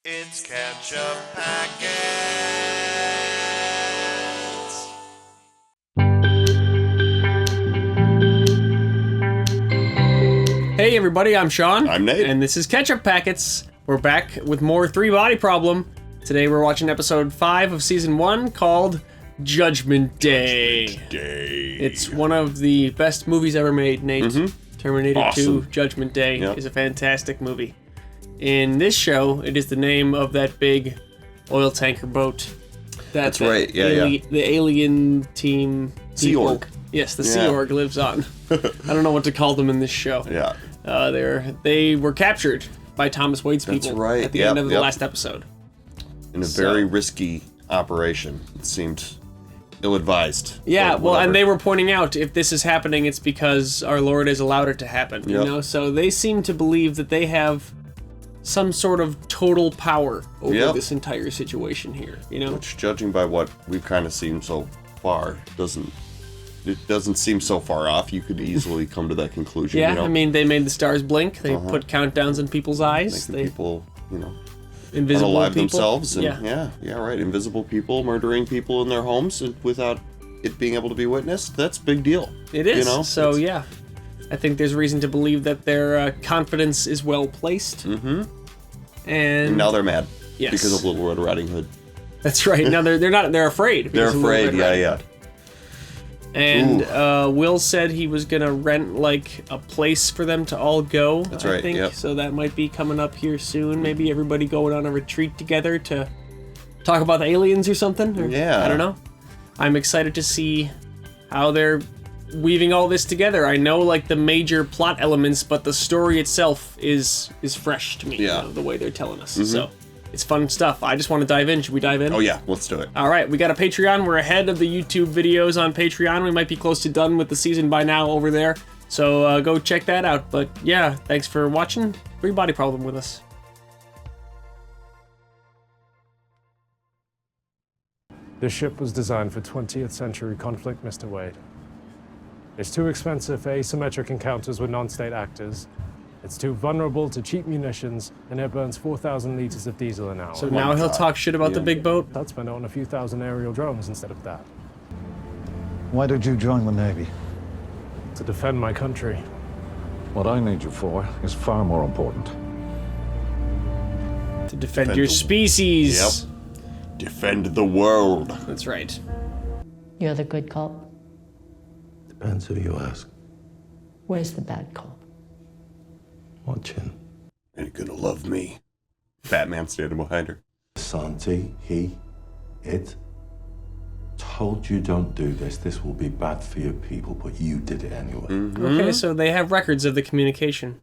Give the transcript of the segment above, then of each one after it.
It's Ketchup Packets. Hey everybody, I'm Sean. I'm Nate. And this is Ketchup Packets. We're back with more Three Body Problem. Today we're watching episode 5 of season 1 called Judgment Day. It's one of the best movies ever made, Nate. Mm-hmm. Terminator Awesome. 2 Judgment Day Yep. is a fantastic movie. In this show, it is the name of that big oil tanker boat. That's right, yeah. The alien team... Sea people- Org. Yes, the Sea Org lives on. I don't know what to call them in this show. Yeah. They were captured by Thomas Wade's That's people right, at the yep, end of the yep. last episode. In a very risky operation. It seemed ill-advised. Yeah, but well, and whatever. they were pointing out if this is happening, it's because our Lord has allowed it to happen. You Yep. know, so they seem to believe that they have some sort of total power over Yep. this entire situation here. You know, Which, judging by what we've kind of seen so far, doesn't seem so far off. You could easily come to that conclusion. yeah. You know? I mean, they made the stars blink. They put countdowns in people's eyes. Making They people, invisible unalive people. themselves, and yeah. yeah, right. Invisible people murdering people in their homes and without it being able to be witnessed. That's a big deal. It is. You know? So It's- yeah, I think there's reason to believe that their confidence is well placed. Mm-hmm. And Now they're mad Yes. because of Little Red Riding Hood. that's right. Now they're afraid. They're because of Little afraid. Red Yeah, Riding yeah. Hood. And Will said he was gonna rent like a place for them to all go. That's I right, think yep. so. That might be coming up here soon. Maybe everybody going on a retreat together to talk about the aliens or something. Or, Yeah. I don't know. I'm excited to see how they're weaving all this together. I know like the major plot elements, but the story itself is fresh to me. Yeah. You know, the way they're telling us. So it's fun stuff. I just want to dive in. Should we dive in? Oh yeah, let's do it. All right, we got a Patreon. We're ahead of the YouTube videos on Patreon. We might be close to done with the season by now over there. So go check that out. But yeah, thanks for watching Three Body Problem with us. This ship was designed for 20th century conflict, Mr. Wade. It's too expensive for asymmetric encounters with non-state actors. It's too vulnerable to cheap munitions, and it burns 4,000 liters of diesel an hour. So now he'll talk shit about the big boat. I'd spend it on a few thousand aerial drones instead of that. Why did you join the Navy? To defend my country. What I need you for is far more important. To defend your species. Yep. Defend the world. That's right. You're the good cop. Depends who you ask. Where's the bad cop? Watching. Ain't gonna love me. Batman standing behind her. Santi, it told you don't do this. This will be bad for your people, but you did it anyway. Okay, so they have records of the communication.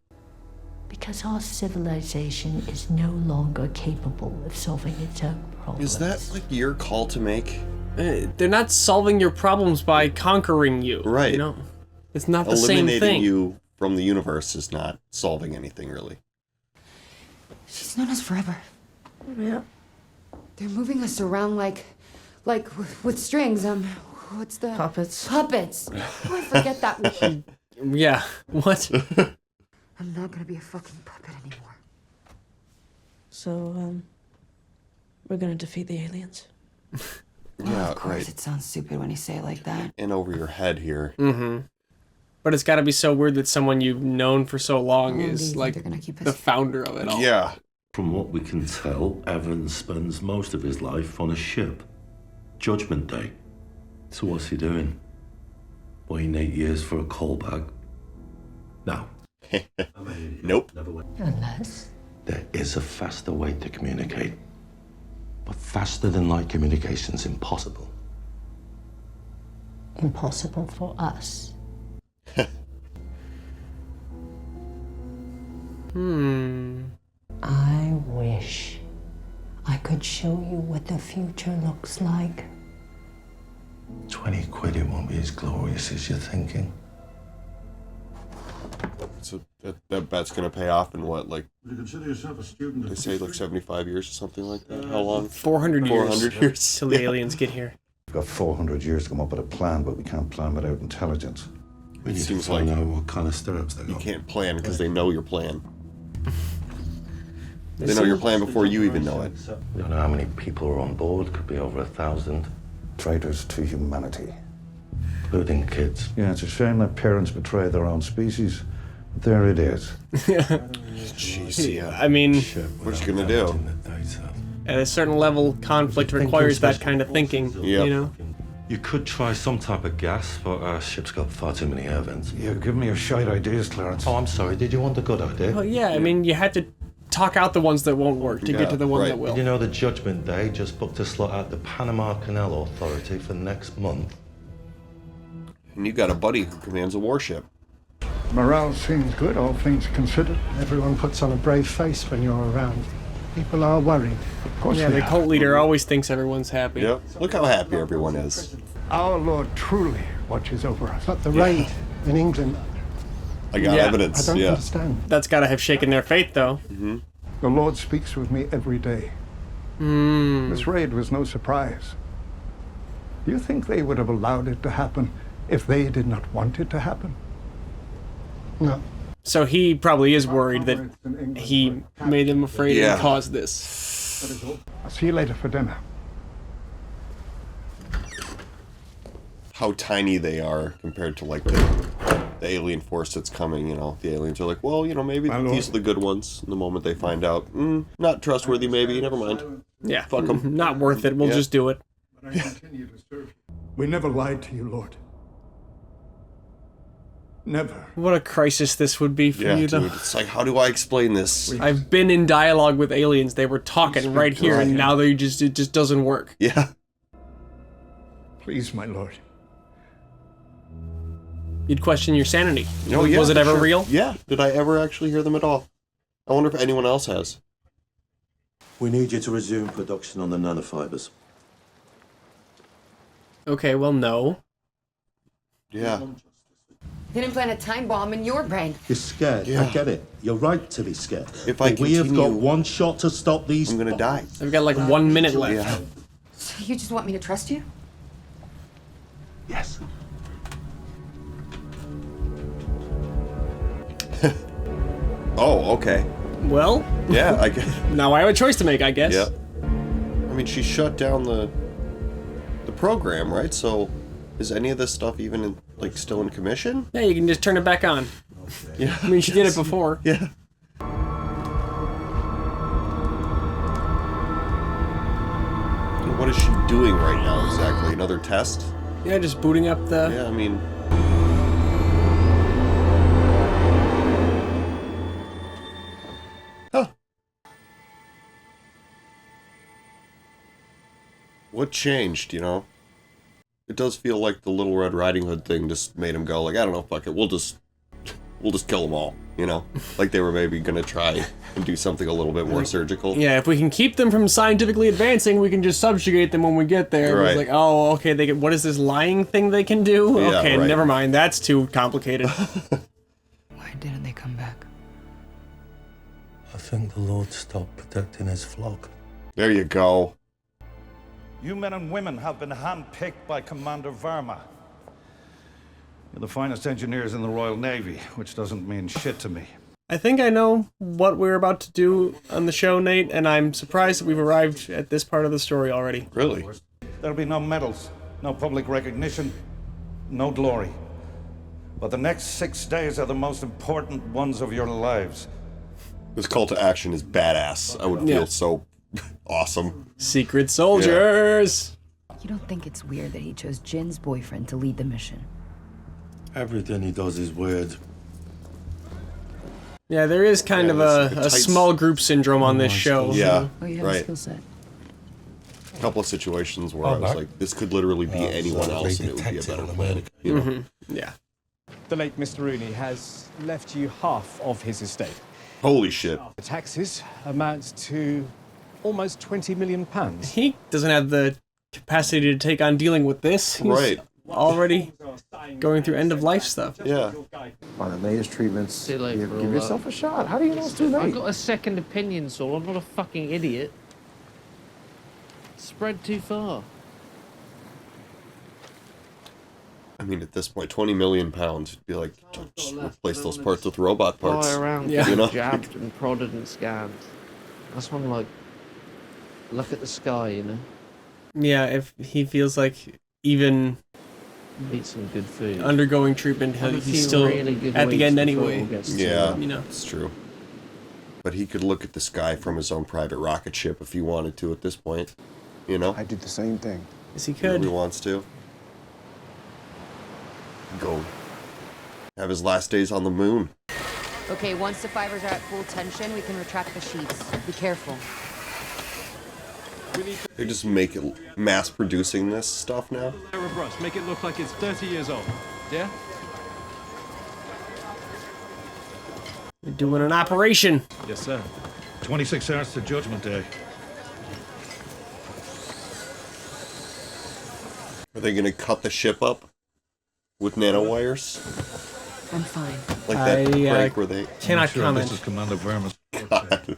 Because our civilization is no longer capable of solving its own problems. Is that like your call to make? They're not solving your problems by conquering you. Right. You know? It's not the same Eliminating thing. you from the universe is not solving anything, really. She's known us forever. Yeah. They're moving us around like with strings. What's the Puppets. Puppets. Oh, I forget that. Yeah. What? I'm not gonna be a fucking puppet anymore. So, we're gonna defeat the aliens? Yeah, Of course, right. it sounds stupid when you say it like that. In over your head here. But it's got to be so weird that someone you've known for so long How long do you is think like they're gonna keep us- the founder of it all. Yeah. From what we can tell, Evans spends most of his life on a ship. Judgment Day. So what's he doing? Waiting 8 years for a callback? No. Nope. Unless There is a faster way to communicate. But faster than light communication's impossible. impossible for us. I wish I could show you what the future looks like. 20 quid, it won't be as glorious as you're thinking. So that bet's gonna pay off in what, like, Would you consider yourself a student they of say like 75 years or something like that? How long? 400 years. 400 years. Till the aliens get here. We've got 400 years to come up with a plan, but we can't plan without intelligence. We need to Seems find like out what kind of stirrups they You got. can't plan because they know your plan. They know your plan before you even know it. We don't know how many people are on board. Could be over 1,000, Traitors to humanity. including kids. Yeah, it's a shame that parents betray their own species. But there it is. Jeez, yeah. I mean, What you gonna do? at a certain level, conflict requires that kind of thinking. Yep. You know? You could try some type of gas, but our ship's got far too many air vents. You give me your shite ideas, Clarence. Oh, I'm sorry. Did you want a good idea? Well, yeah, I mean, you had to talk out the ones that won't work to Yeah, get to the one right. that will. You know, the Judgment Day just booked a slot at the Panama Canal Authority for next month. And you got a buddy who commands a warship. Morale seems good, all things considered. Everyone puts on a brave face when you're around. People are worried. Of course Yeah, they the are. cult leader always thinks everyone's happy. Yep. Look how happy everyone is. Our Lord truly watches over us. But the raid in England, I got Yeah. I evidence. don't Yeah. understand. That's gotta have shaken their faith, though. The Lord speaks with me every day. This raid was no surprise. Do you think they would have allowed it to happen if they did not want it to happen? No. So he probably is worried that he made them afraid Yeah. and caused this. I'll see you later for dinner. How tiny they are compared to like the alien force that's coming, you know. The aliens are like, well, you know, maybe My lord. these are the good ones. And the moment they find out, not trustworthy maybe, never mind. Yeah, Fuck 'em. not worth it. We'll Yeah. just do it. But I continue to serve you. We never lied to you, Lord. Never. What a crisis this would be for Yeah, you, dude. though. It's like, how do I explain this? I've been in dialogue with aliens. They were talking right here, and now it just doesn't work. Yeah. Please, my lord. You'd question your sanity. Oh, yeah, Was it for ever sure. real? Yeah. Did I ever actually hear them at all? I wonder if anyone else has. We need you to resume production on the Nano-Fibers. Okay, well, no. Yeah. Didn't plant a time bomb in your brain. You're scared. Yeah. I get it. You're right to be scared. If I But we have got continue- one shot to stop these. I'm gonna die. I've got like 1 minute left. Yeah. So you just want me to trust you? Yes. Oh, okay. Well, Yeah, I guess. now I have a choice to make, I guess. Yeah. I mean, she shut down the program, right? So, is any of this stuff even like still in commission? Yeah, you can just turn it back on. Yeah. I mean, she did it before. Yeah. What is she doing right now exactly? Another test? Yeah, just booting up the... Yeah, I mean... Huh. What changed, you know? It does feel like the Little Red Riding Hood thing just made him go, like, I don't know, fuck it, we'll just kill them all, you know? Like they were maybe gonna try and do something a little bit more surgical. Yeah, if we can keep them from scientifically advancing, we can just subjugate them when we get there. Right. It's like, oh, okay, they can, what is this lying thing they can do? Yeah, Okay, right. never mind, that's too complicated. Why didn't they come back? I think the Lord stopped protecting his flock. There you go. You men and women have been handpicked by Commander Verma. You're the finest engineers in the Royal Navy, which doesn't mean shit to me. I think I know what we're about to do on the show, Nate, and I'm surprised that we've arrived at this part of the story already. Really? There'll be no medals, no public recognition, no glory. But the next 6 days are the most important ones of your lives. This call to action is badass. I would feel so awesome. Secret soldiers! You don't think it's weird that he chose Jin's boyfriend to lead the mission? Everything he does is weird. Yeah, there is kind of there's like a a tight- small group syndrome on this show. Yeah, Oh, you have a right. skill set. A couple of situations where I was like, this could literally be anyone else and it would be a better plan. You know? Yeah. The late Mr. Rooney has left you half of his estate. Holy shit. The taxes amount to almost £20 million. He doesn't have the capacity to take on dealing with this. He's Right. already going through end-of-life stuff. Yeah. On the latest treatments, Too late give for all yourself a shot. How do you know it's too I've late? got a second opinion, Saul. I'm not a fucking idiot. Spread too far. I mean, at this point, 20 million pounds would be like, just replace those parts with robot parts. Fly around, Yeah. You know? jabbed and prodded and scanned. just want to, like, look at the sky, you know? Yeah, if he feels like even Eat some good food. undergoing treatment, Have a he's few still really good at the weeks end before anyway. it all gets Yeah, you know. it's true. But he could look at the sky from his own private rocket ship if he wanted to at this point. You know? I did the same thing. Yes, he If could. he wants to. Go. Have his last days on the moon. Okay, once the fibers are at full tension, we can retract the sheets. Be careful. They just make it mass producing this stuff now. Brush, make it look like it's 30 years old. Yeah? They're doing an operation. Yes, sir. 26 hours to Judgment Day. Are they gonna cut the ship up with nanowires? I'm fine. Like that I, break where they... Cannot I'm sure comment. This is Commander Verma's. God.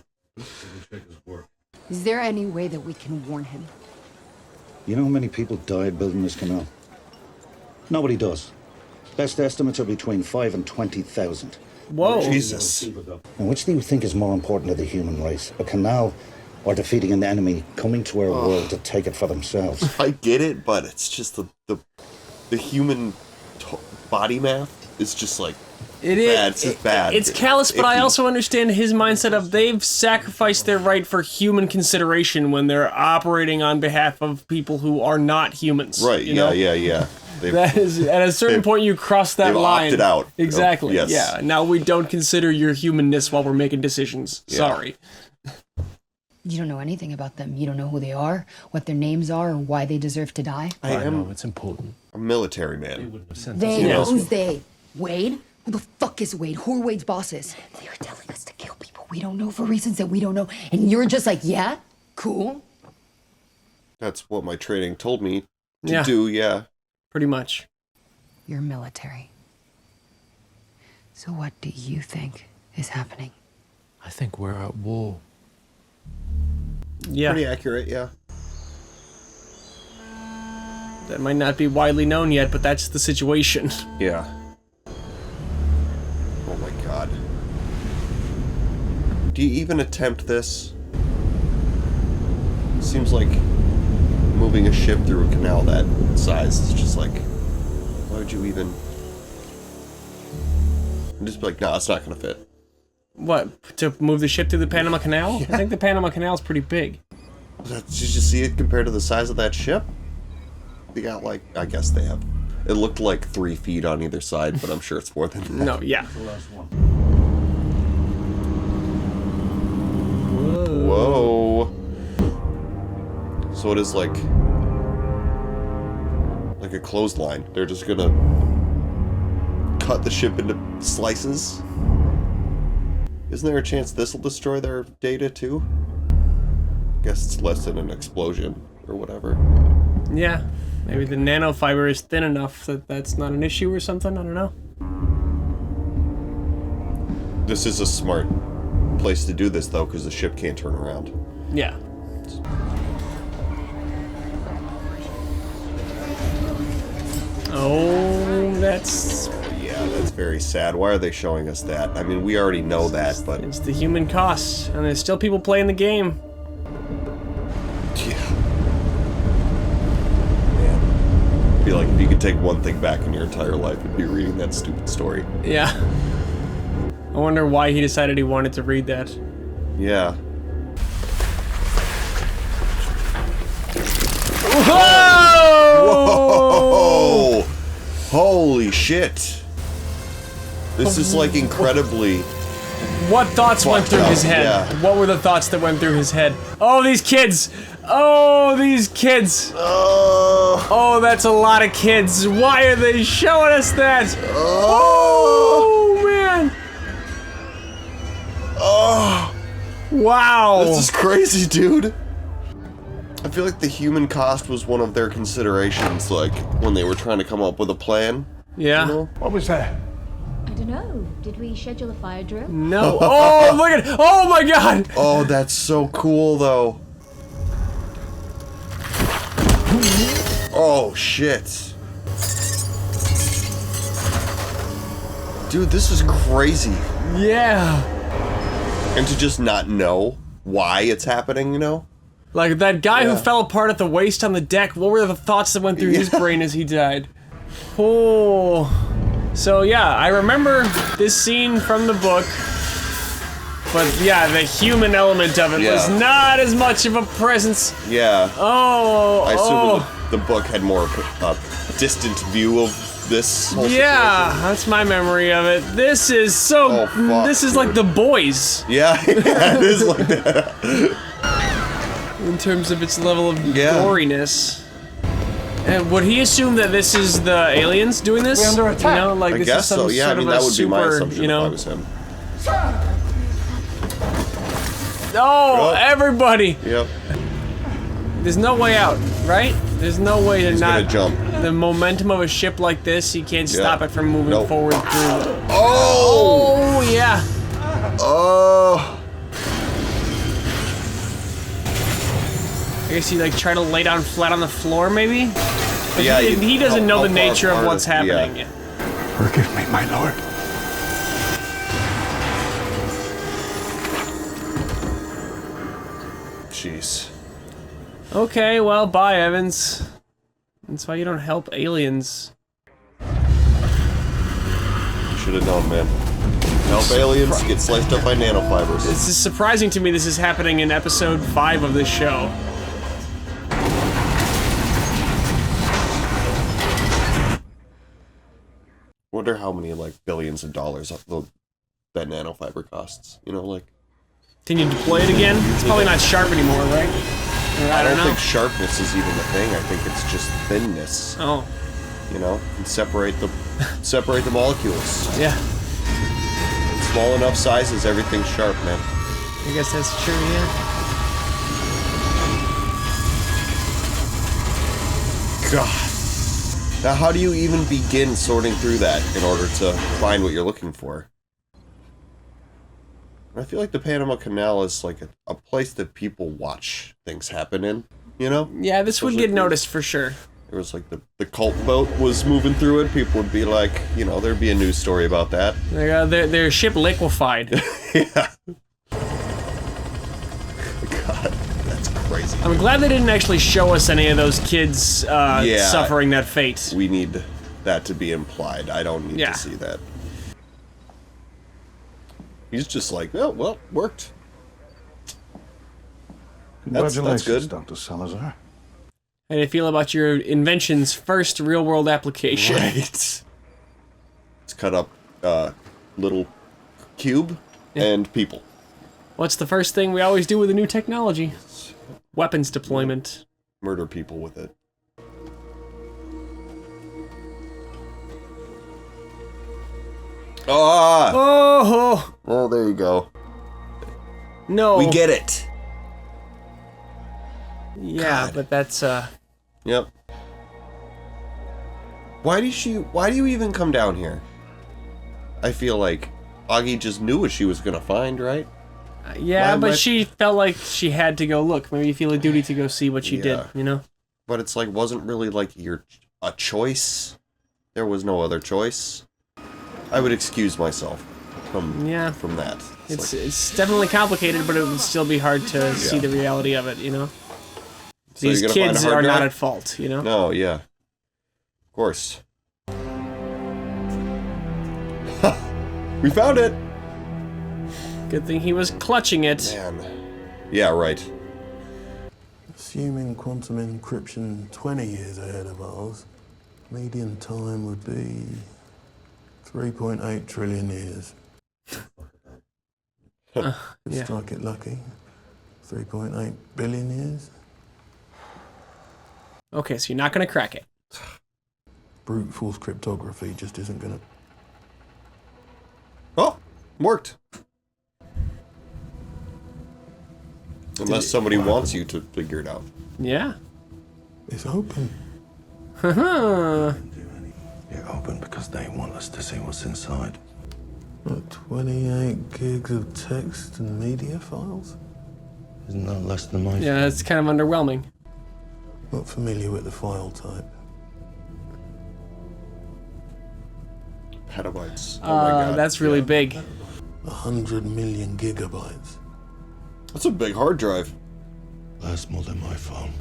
Is there any way that we can warn him? You know how many people died building this canal? Nobody does. Best estimates are between 5 and 20,000. Whoa. Jesus. And which do you think is more important to the human race? A canal or defeating an enemy coming to our world to take it for themselves? I get it, but it's just the human body math is just like It is. bad. It's just bad. It's callous, but I iffy. also understand his mindset of they've sacrificed their right for human consideration when they're operating on behalf of people who are not humans. Right, you know? yeah. That is, at a certain point, you cross that they've line. opted out. Exactly. Oh, yes. Yeah. Now we don't consider your humanness while we're making decisions. Yeah. Sorry. You don't know anything about them. You don't know who they are, what their names are, or why they deserve to die. I am it's important. a military man. They? Yeah. Who's they? Wade? Who the fuck is Wade? Who are Wade's bosses? They are telling us to kill people we don't know for reasons that we don't know. And you're just like, yeah? Cool? That's what my training told me to Yeah. do, yeah. Pretty much. You're military. So what do you think is happening? I think we're at war. Yeah. Pretty accurate, yeah. That might not be widely known yet, but that's the situation. Yeah. Oh my god. Do you even attempt this? Seems like moving a ship through a canal that size is just like, why would you even... I'm just like, nah, it's not gonna fit. What, to move the ship through the Panama Canal? Yeah. I think the Panama Canal is pretty big. Did you just see it compared to the size of that ship? They got like, I guess they have... It looked like 3 feet on either side, but I'm sure it's more than that. No, yeah. Whoa. So it is like a clothesline. They're just gonna cut the ship into slices. Isn't there a chance this will destroy their data too? Guess it's less than an explosion or whatever. Yeah. Maybe the nanofiber is thin enough that that's not an issue or something. I don't know. This is a smart place to do this though, because the ship can't turn around. Yeah. Oh, that's... Yeah, that's very sad. Why are they showing us that? I mean, we already know that, but... It's the human costs, and there's still people playing the game. Yeah. Man. I feel like if you could take one thing back in your entire life, it'd be reading that stupid story. Yeah. I wonder why he decided he wanted to read that. Yeah. Whoa! Whoa! Holy shit! This is like incredibly... What thoughts went through his head? Yeah. What were the thoughts that went through his head? Oh, these kids! Oh, these kids! Oh, that's a lot of kids. Why are they showing us that? Oh, man! Oh! Wow! This is crazy, dude! I feel like the human cost was one of their considerations, like, when they were trying to come up with a plan. Yeah. You know? What was that? I don't know. Did we schedule a fire drill? No. Oh, look at... Oh, my God! Oh, that's so cool, though. Oh, shit. Dude, this is crazy. Yeah. And to just not know why it's happening, you know? Like that guy who fell apart at the waist on the deck, what were the thoughts that went through his brain as he died? Oh. So yeah, I remember this scene from the book, but yeah, the human element of it was not as much of a presence. Yeah. Oh. I assume the book had more of a distant view of this whole situation. That's my memory of it. This is so. This is like The Boys. Yeah, it is like that. In terms of its level of goriness. And would he assume that this is the aliens doing this? We're under attack. You know, like I this guess is some so. Yeah, sort I mean of a that would be my super, assumption you know. if I was him. Oh, everybody! Yep. There's no way out, right? There's no way to He's not gonna jump. The momentum of a ship like this, you can't stop it from moving forward through. Oh! Yeah. Oh! I guess you like try to lay down flat on the floor, maybe. But Yeah, he doesn't know how the far nature of apart what's happening. yeah. Forgive me, my lord. Jeez. Okay, well, bye, Evans. That's why you don't help aliens. Should have known, man. Help aliens get sliced up by nanofibers. This is surprising to me this is happening in episode 5 of this show. Wonder how many, like, billions of dollars that nanofiber costs. You know, like... Can you deploy it again? It's probably not sharp anymore, right? Or, I don't know. think sharpness is even the thing. I think it's just thinness. Oh. You know? And separate the molecules. Yeah. Small enough sizes, everything's sharp, man. I guess that's true, yeah. God. Now, how do you even begin sorting through that in order to find what you're looking for? I feel like the Panama Canal is like a place that people watch things happen in, you know? Yeah, this would get noticed for sure. There was like the cult boat was moving through it. People would be like, you know, there'd be a news story about that. Their ship liquefied. Yeah. God, that's crazy. I'm glad they didn't actually show us any of those kids suffering that fate. We need that to be implied. I don't need to see that. He's just like, oh, well, worked. Congratulations, that's good. Dr. Salazar. How do you feel about your invention's first real-world application? Right. Let's cut up little cube and people. What's the first thing we always do with a new technology? Weapons deployment. Murder people with it. Oh! Oh, there you go. No. We get it. Yeah, but that's Yep. Why do you even come down here? I feel like Auggie just knew what she was gonna find, right? yeah, but she felt like she had to go look. Maybe you feel a duty to go see what she did, you know? But it's like, wasn't really like a choice. There was no other choice. I would excuse myself from that. It's definitely complicated, but it would still be hard to see the reality of it, you know? So These you're gonna find a kids hard are not drive? at fault, you know? No, yeah. Of course. We found it! Good thing he was clutching it. Man. Yeah, right. Assuming quantum encryption 20 years ahead of ours, median time would be 3.8 trillion years. Strike it lucky. 3.8 billion years. Okay, so you're not gonna crack it. Brute force cryptography just isn't gonna... Oh, worked. Unless somebody wants you to figure it out. Yeah. It's open. Haha. It's open because they want us to see what's inside. What, 28 gigs of text and media files? Isn't that less than my... Yeah, it's kind of underwhelming. Not familiar with the file type. Petabytes. Oh my god. That's really big. 100 million gigabytes. That's a big hard drive. That's more than my phone.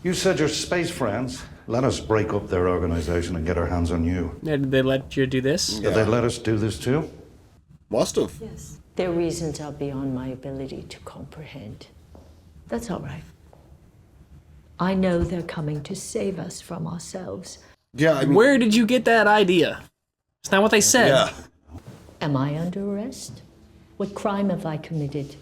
You said your space friends. Let us break up their organization and get our hands on you. Yeah, did they let you do this? Did they let us do this too? Must have. Yes. Their reasons are beyond my ability to comprehend. That's all right. I know they're coming to save us from ourselves. Yeah, I mean, Where did you get that idea? It's not what they said. Yeah. Am I under arrest? What crime have I committed?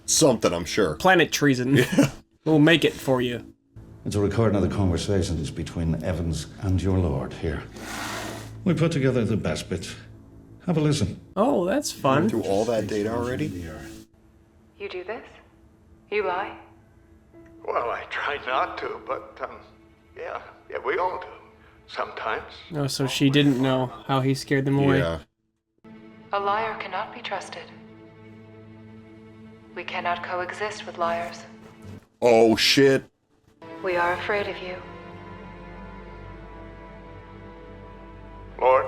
Something, I'm sure. Planet treason. Yeah. We'll make it for you. It's a recording of the conversations between Evans and your lord here. We put together the best bits. Have a listen. Oh, that's fun. Through all that data already? You do this? You lie? Well, I try not to, but, yeah, we all do. Sometimes. Oh, so she didn't know how he scared them away. Yeah. A liar cannot be trusted. We cannot coexist with liars. Oh, shit. We are afraid of you. Lord.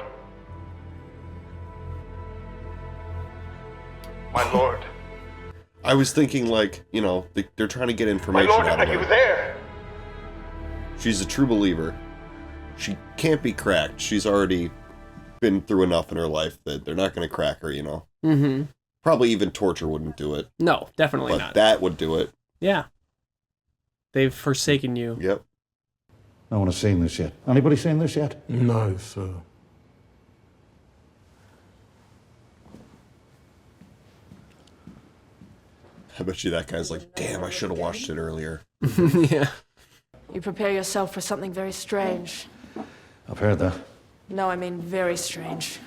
My lord. I was thinking, like, you know, they're trying to get My information lord, out are of you her. there? She's a true believer. She can't be cracked. She's already been through enough in her life that they're not going to crack her, you know? Mm-hmm. Probably even torture wouldn't do it. No, definitely But not. that would do it. Yeah. They've forsaken you. Yep. No one has seen this yet. Anybody seen this yet? No, sir. I bet you that guy's like, damn, I should have watched it earlier. Yeah. You prepare yourself for something very strange. I've heard that. No, I mean very strange.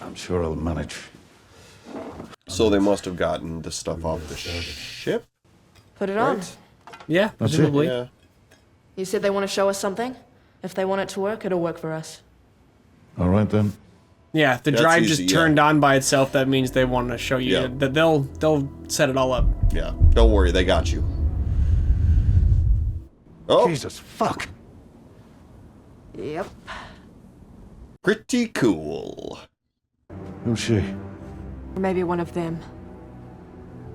I'm sure I'll manage. So they must have gotten the stuff off the ship? Put it on. Right? Yeah, That's it. presumably. Yeah. You said they want to show us something? If they want it to work, it'll work for us. All right, then. Yeah, if the That's drive easy, just yeah. turned on by itself, that means they want to show you Yeah. that they'll set it all up. Yeah. Don't worry, they got you. Oh, Jesus, fuck. Yep. pretty cool. Who's she? Or maybe one of them.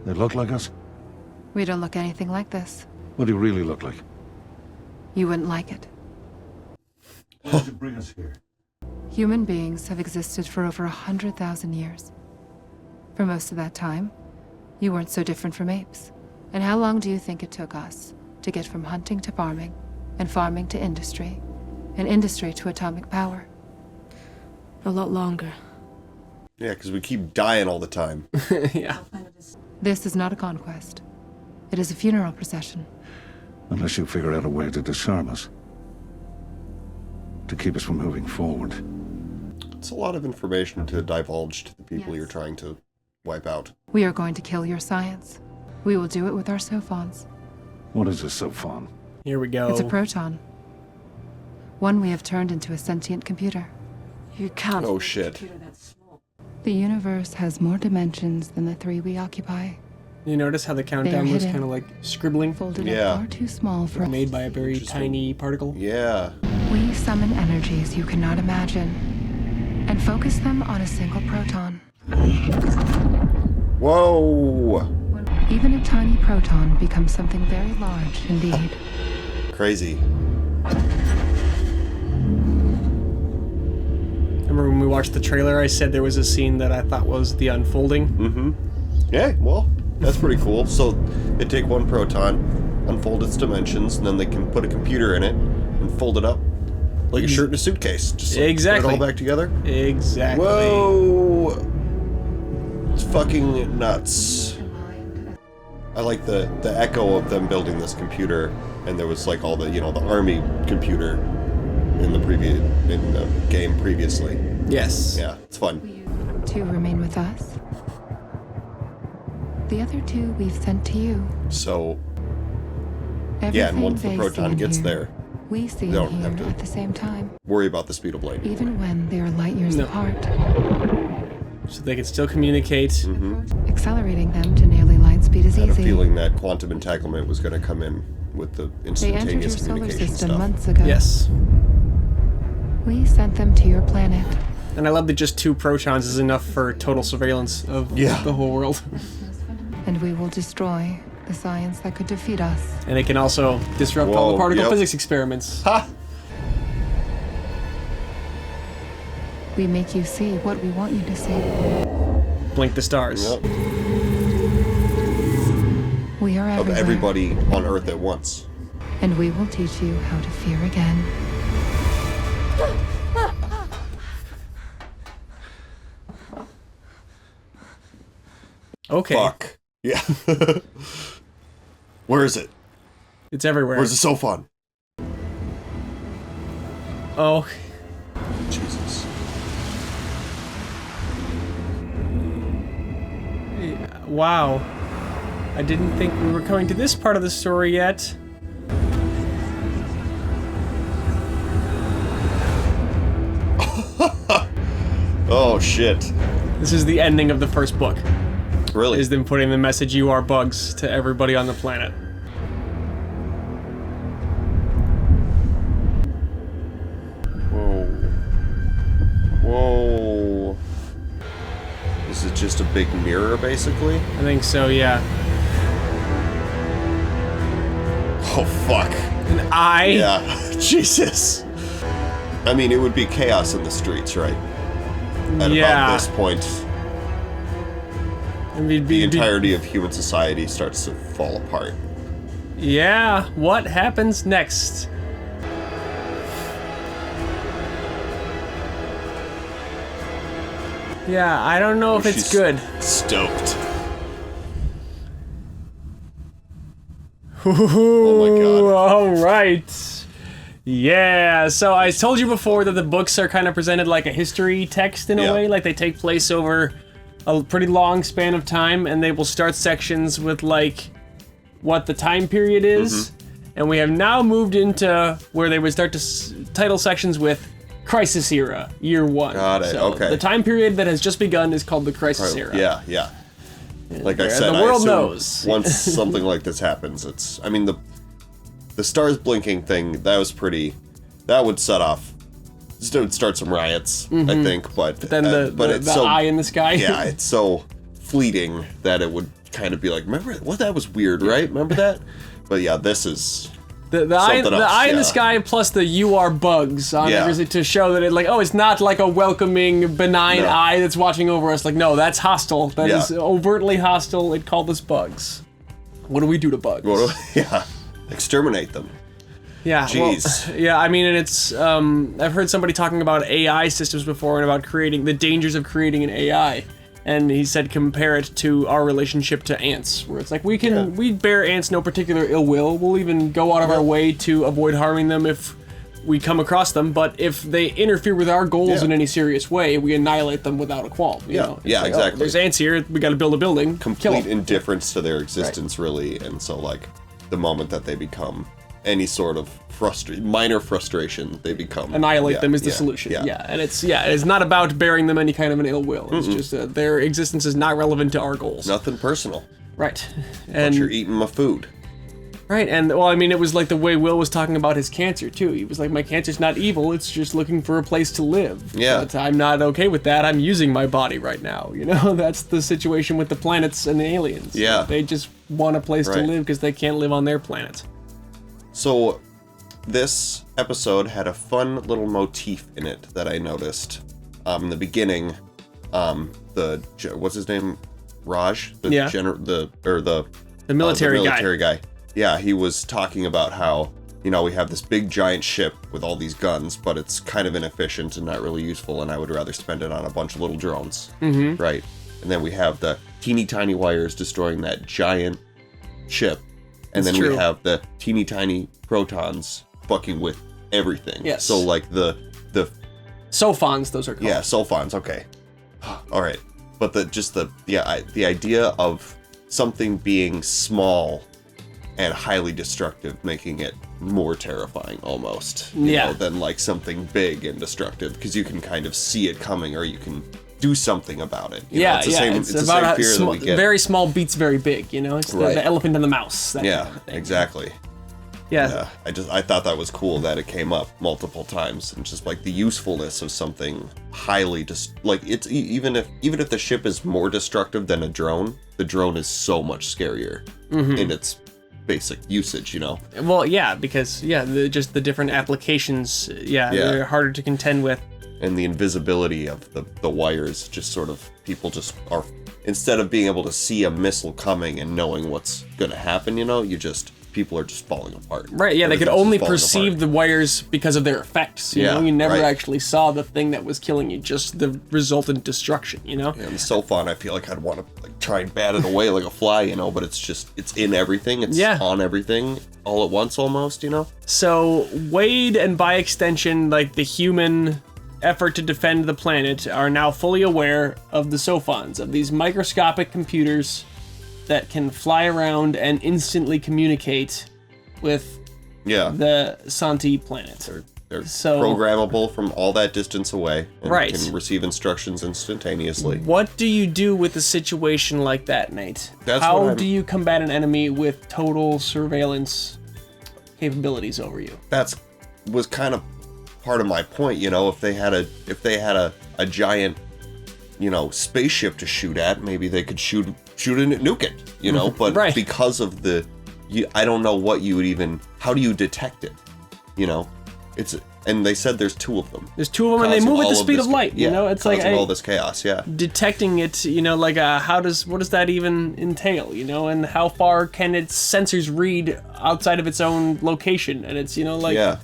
They look like us? We don't look anything like this. What do you really look like? You wouldn't like it. Why did you bring us here? Human beings have existed for over 100,000 years. For most of that time, you weren't so different from apes. And how long do you think it took us to get from hunting to farming, and farming to industry, and industry to atomic power? A lot longer. Yeah, because we keep dying all the time. Yeah. This is not a conquest. It is a funeral procession. Unless you figure out a way to disarm us. To keep us from moving forward. It's a lot of information to divulge to the people you're trying to wipe out. We are going to kill your science. We will do it with our sofons. What is a sophon? Here we go. It's a proton. One we have turned into a sentient computer. You can't. Oh shit. The universe has more dimensions than the 3 we occupy. You notice how the countdown was hidden. kind of like scribbling? Folded Yeah. up far too small for Made by a very tiny particle. Yeah. We summon energies you cannot imagine and focus them on a single proton. Whoa! Even a tiny proton becomes something very large indeed. Crazy. Remember when we watched the trailer, I said there was a scene that I thought was the unfolding? Mm-hmm. Yeah, well, that's pretty cool. So they take one proton, unfold its dimensions, and then they can put a computer in it and fold it up like a shirt in a suitcase. Just like, Exactly. put it all back together. Exactly. Whoa! It's fucking nuts. I like the echo of them building this computer, and there was like all the, you know, the army computer in the game previously. Yes. Yeah, it's fun. 2 remain with us. The other 2 we've sent to you. So Everything yeah, and once the they proton see gets here, there, we see they don't here have to at the same time, worry about the speed of light. even when they are light years No. apart, So they can still communicate. Mm-hmm. accelerating them to nearly light speed is I had a easy. feeling that quantum entanglement was going to come in with the They entered your instantaneous solar communication system stuff. months ago. Yes. We sent them to your planet And I love that just 2 protons is enough for total surveillance of the whole world. And we will destroy the science that could defeat us. And it can also disrupt all the particle physics experiments. Ha! We make you see what we want you to see. Blink the stars. Yep. We are Of everywhere. everybody on Earth at once. And we will teach you how to fear again. Okay. Fuck. Yeah. Where is it? It's everywhere. Where's the sofon? Oh. Jesus. Wow. I didn't think we were coming to this part of the story yet. Oh, shit. This is the ending of the first book. Really? Is them putting the message, "You are bugs," to everybody on the planet. Whoa. Whoa. Is it just a big mirror, basically? I think so, yeah. Oh, fuck. An eye? Yeah. Jesus. I mean, it would be chaos in the streets, right? At about this point, the entirety of human society starts to fall apart. Yeah, what happens next? Yeah, I don't know if it's She's good. Stoked. Oh my god. All right. Yeah, so I told you before that the books are kind of presented like a history text in a way, like they take place over a pretty long span of time, and they will start sections with like what the time period is, and we have now moved into where they would start to title sections with Crisis Era, Year 1. Got it, So okay. the time period that has just begun is called the Crisis Era. Yeah, yeah. Like I said, the I world assume knows. once something like this happens, it's... I mean, the stars blinking thing, that was pretty... That would set off... It would start some riots, I think, but then it's the so, eye in the sky. Yeah, it's so fleeting that it would kind of be like, remember... Well, that was weird, right? Remember that? But yeah, this is... The eye in the sky plus the "you are bugs" on everything to show that it's not like a welcoming, benign eye that's watching over us. Like, no, that's hostile. That is overtly hostile. It called us bugs. What do we do to bugs? Exterminate them. Yeah. Jeez. Well, yeah. I mean, and it's I've heard somebody talking about AI systems before and about creating the dangers of creating an AI. And he said compare it to our relationship to ants, where it's like we bear ants no particular ill will. We'll even go out of our way to avoid harming them if we come across them. But if they interfere with our goals in any serious way, we annihilate them without a qualm. You know? It's like, exactly. Oh, there's ants here. We got to build a building. Complete indifference to their existence, really, and so like the moment that they become any sort of minor frustration, they become annihilate them is the solution. Yeah, and it's not about bearing them any kind of an ill will. It's just their existence is not relevant to our goals. Nothing personal. Right. And you're eating my food. Right, and well, I mean, it was like the way Will was talking about his cancer too. He was like, my cancer's not evil, it's just looking for a place to live. Yeah. But I'm not okay with that. I'm using my body right now. You know, that's the situation with the planets and the aliens. Yeah. They just want a place to live because they can't live on their planet. So, this episode had a fun little motif in it that I noticed. In the beginning, what's his name? Raj? The military guy. Yeah, he was talking about how, we have this big giant ship with all these guns, but it's kind of inefficient and not really useful, and I would rather spend it on a bunch of little drones. Right? And then we have the teeny tiny wires destroying that giant ship. And then we have the teeny tiny protons fucking with everything. Yes. So like the sofons, those are called. Yeah, sofons. Okay. All right. But the idea of something being small and highly destructive, making it more terrifying almost. You know, than like something big and destructive, because you can kind of see it coming, or you can do something about it. It's the same, it's about the same fear that we get. Very small beats very big, It's the elephant and the mouse. That kind of thing. Exactly. Yeah. I thought that was cool that it came up multiple times, and just like the usefulness of something highly like it's even if the ship is more destructive than a drone, the drone is so much scarier in its basic usage, you know. Well, yeah, because just the different applications, they're harder to contend with. And the invisibility of the wires, just sort of people just are, instead of being able to see a missile coming and knowing what's gonna happen, you know, people are just falling apart. Right, yeah, they could only perceive the wires because of their effects, you know? You never actually saw the thing that was killing you, just the resultant destruction, you know? Yeah, and the sophon, I feel like I'd want to like try and bat it away like a fly, you know, but it's in everything, it's on everything all at once almost, you know? So Wade, and by extension, like the human effort to defend the planet, are now fully aware of the sofons, of these microscopic computers that can fly around and instantly communicate with the Santi planet. They're programmable from all that distance away and can receive instructions instantaneously. What do you do with a situation like that, Nate? That's How do you combat an enemy with total surveillance capabilities over you? Was kind of part of my point, you know, if they had a giant, you know, spaceship to shoot at, maybe they could shoot it, nuke it, you know, but because of I don't know what you would even, how do you detect it, you know? And they said there's two of them. There's two of them, and they move at the speed of light, you know? It's like all this chaos, detecting it, you know, like what does that even entail, you know? And how far can its sensors read outside of its own location? And it's, you know, like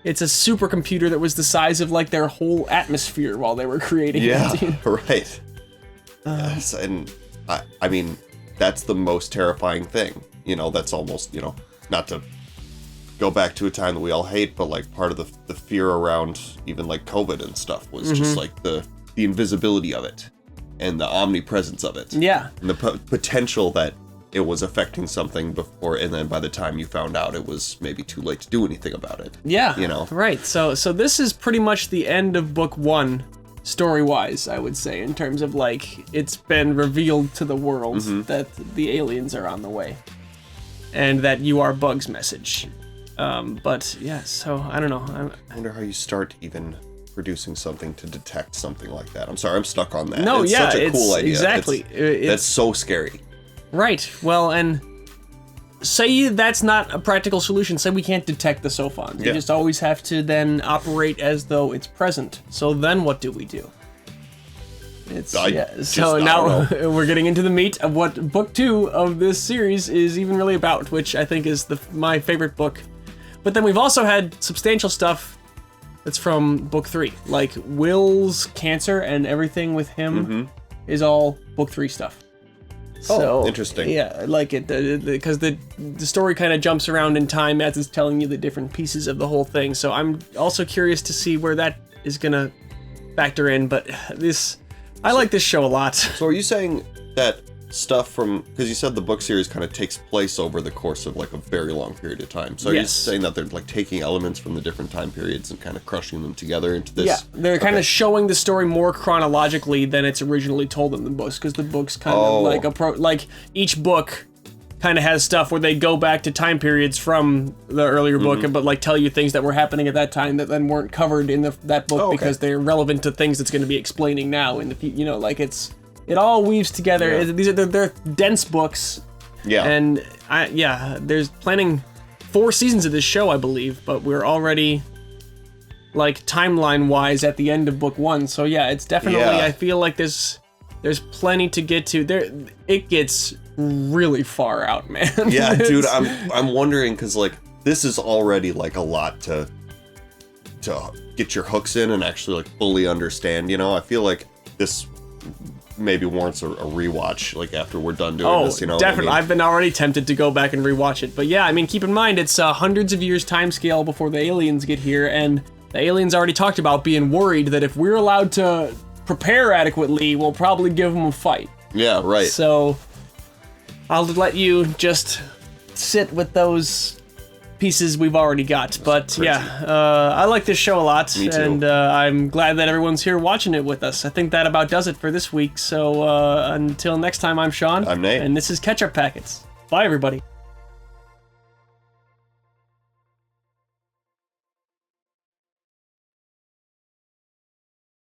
it's a supercomputer that was the size of like their whole atmosphere while they were creating it. You know? Right. Yes, and I mean, that's the most terrifying thing. You know, that's almost, you know, not to go back to a time that we all hate, but like part of the fear around even like COVID and stuff was just like the invisibility of it and the omnipresence of it. Yeah. And the potential that it was affecting something before, and then by the time you found out, it was maybe too late to do anything about it. Yeah. You know? Right. So this is pretty much the end of book 1. Story-wise, I would say, in terms of like it's been revealed to the world that the aliens are on the way, and that you are Bug's message. But yeah, so I don't know. I wonder how you start even producing something to detect something like that. I'm sorry, I'm stuck on that. No, it's such a cool idea. Exactly. That's so scary. Right. Well, and say that's not a practical solution. Say we can't detect the sofons. You just always have to then operate as though it's present. So then what do we do? So now we're getting into the meat of what book 2 of this series is even really about, which I think is my favorite book. But then we've also had substantial stuff that's from book 3, like Will's cancer and everything with him is all book 3 stuff. So, interesting. Yeah, I like it because the story kind of jumps around in time as it's telling you the different pieces of the whole thing. So I'm also curious to see where that is gonna factor in. But I like this show a lot. So are you saying that stuff from, because you said the book series kind of takes place over the course of like a very long period of time. So are you saying that they're like taking elements from the different time periods and kind of crushing them together into this? Yeah, they're kind of showing the story more chronologically than it's originally told in the books, because the books kind of like each book kind of has stuff where they go back to time periods from the earlier book, but like tell you things that were happening at that time that then weren't covered in that book because they're relevant to things it's going to be explaining now in the, you know, like it all weaves together. They're dense books. Yeah. And there's planning 4 seasons of this show, I believe, but we're already like timeline wise at the end of book 1. So yeah, it's definitely, I feel like there's plenty to get to. It gets really far out, man. Yeah, dude, I'm wondering, because like this is already like a lot to get your hooks in and actually like fully understand, you know. I feel like this maybe warrants a rewatch, like after we're done doing this, you know. Definitely. I've been already tempted to go back and rewatch it, but yeah, I mean, keep in mind it's hundreds of years time scale before the aliens get here, and the aliens already talked about being worried that if we're allowed to prepare adequately, we'll probably give them a fight. Yeah, right. So I'll let you just sit with those pieces we've already got. But I like this show a lot. Me too. And I'm glad that everyone's here watching it with us. I think that about does it for this week. So until next time, I'm Sean. I'm Nate. And this is Ketchup Packets. Bye, everybody.